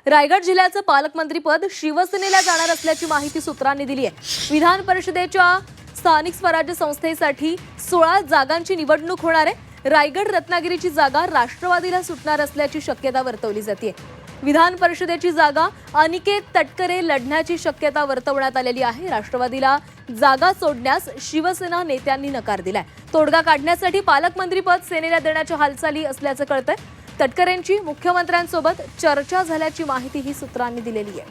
रायगड जिल्ह्याचं पालकमंत्रीपद शिवसेनेला जाणार असल्याची माहिती सूत्रांनी दिली आहे। विधान परिषदेच्या स्थानिक स्वराज्य संस्थेसाठी 16 जागांची निवडणूक होणार आहे। रायगड रत्नागिरीची जागा राष्ट्रवादीला सुटणार असल्याची शक्यता वर्तवली जाते। विधान परिषदेची जागा अनिकेत तटकरे लढण्याची शक्यता वर्तवण्यात आलेली आहे। राष्ट्रवादीला जागा सोडण्यास शिवसेना नेत्यांनी नकार दिलाय। तोडगा काढण्यासाठी पालकमंत्रीपद सेनेला देण्याच्या हालचाली असल्याचं कळतंय। तटकरेंची मुख्यमंत्र्यांसोबत चर्चा झाल्याची माहितीही सूत्रांनी दिलेली आहे।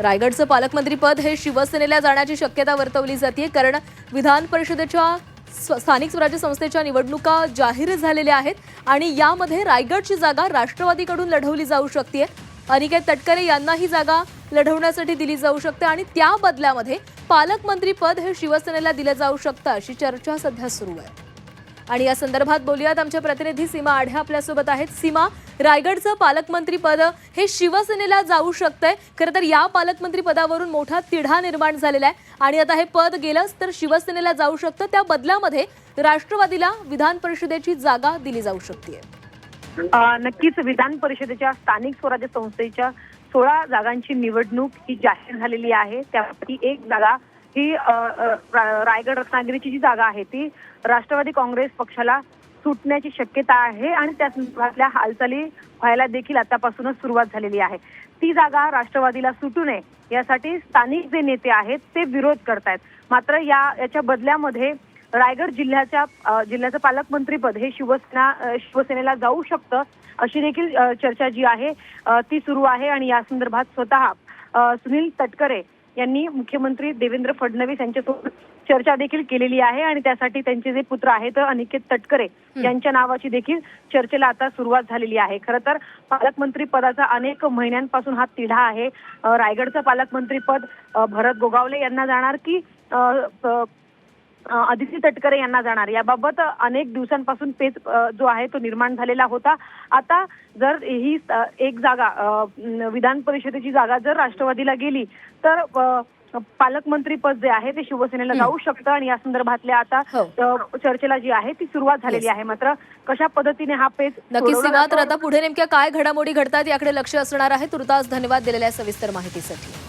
रायगडचं पालकमंत्रीपद हे शिवसेनेला जाण्याची शक्यता वर्तवली जाते, कारण विधान परिषदेच्या स्थानिक स्वराज्य संस्थेच्या निवडणुका जाहीर झालेल्या आहेत आणि यामध्ये रायगडची जागा राष्ट्रवादीकडून लढवली जाऊ शकते। अनिकेत तटकरे यांना ही जागा लढवण्यासाठी दिली जाऊ शकते आणि त्या बदल्यामध्ये पालकमंत्रीपद हे शिवसेनेला दिले जाऊ शकतं, अशी चर्चा सध्या सुरू आहे। आणि या संदर्भात बोलूयात, आमच्या प्रतिनिधी सीमा आढे आपल्यासोबत आहेत। सीमा, रायगडचं पालकमंत्रीपद हे शिवसेनेला जाऊ शकतंय। खरं तर या पालकमंत्रीपदावरून मोठा तिढा निर्माण झालेला आहे आणि आता हे पद गेलंच तर शिवसेनेला जाऊ शकतं, त्या बदल्यामध्ये राष्ट्रवादीला विधान परिषदेची जागा दिली जाऊ शकते। नक्कीच विधान परिषदेच्या स्थानिक स्वराज्य संस्थेच्या 16 जागांची निवडणूक ही जाहीर झालेली आहे। त्यापैकी एक जागा ही रायगड रत्नागिरीची जी जागा आहे ती राष्ट्रवादी काँग्रेस पक्षाला सुटण्याची शक्यता आहे आणि त्या संदर्भातल्या हालचाली व्हायला देखील आतापासूनच सुरुवात झालेली आहे। ती जागा राष्ट्रवादीला सुटू नये यासाठी स्थानिक जे नेते आहेत ते विरोध करतायत। मात्र याच्या बदल्यामध्ये रायगड जिल्ह्याचं पालकमंत्रीपद हे शिवसेनेला जाऊ शकतं, अशी देखील चर्चा जी आहे ती सुरू आहे। आणि या संदर्भात स्वतः सुनील तटकरे यांनी मुख्यमंत्री देवेंद्र फडणवीस यांच्यासोबत चर्चा देखील केलेली आहे आणि त्यासाठी त्यांचे जे पुत्र आहेत अनिकेत तटकरे यांच्या नावाची देखील चर्चेला आता सुरुवात झालेली आहे। खरं तर पालकमंत्री पदाचा अनेक महिन्यांपासून हा तिढा आहे। रायगडचं पालकमंत्रीपद भरत गोगावले यांना जाणार की आदिती तटकरे यांना जाणार, याबाबत अनेक दिवसांपासून पेच जो आहे तो निर्माण झालेला होता। आता जर ही एक जागा विधान परिषदेची जागा जर राष्ट्रवादीला गेली तर पालकमंत्रीपद जे आहे ते शिवसेनेला जाऊ शकतं आणि या संदर्भातल्या आता चर्चेला जी आहे ती सुरुवात झालेली आहे। मात्र कशा पद्धतीने हा पेच नक्कीच सीमा, तर आता पुढे नेमक्या काय घडामोडी घडतात याकडे लक्ष असणार आहे। तुर्तास धन्यवाद दिलेल्या सविस्तर माहितीसाठी।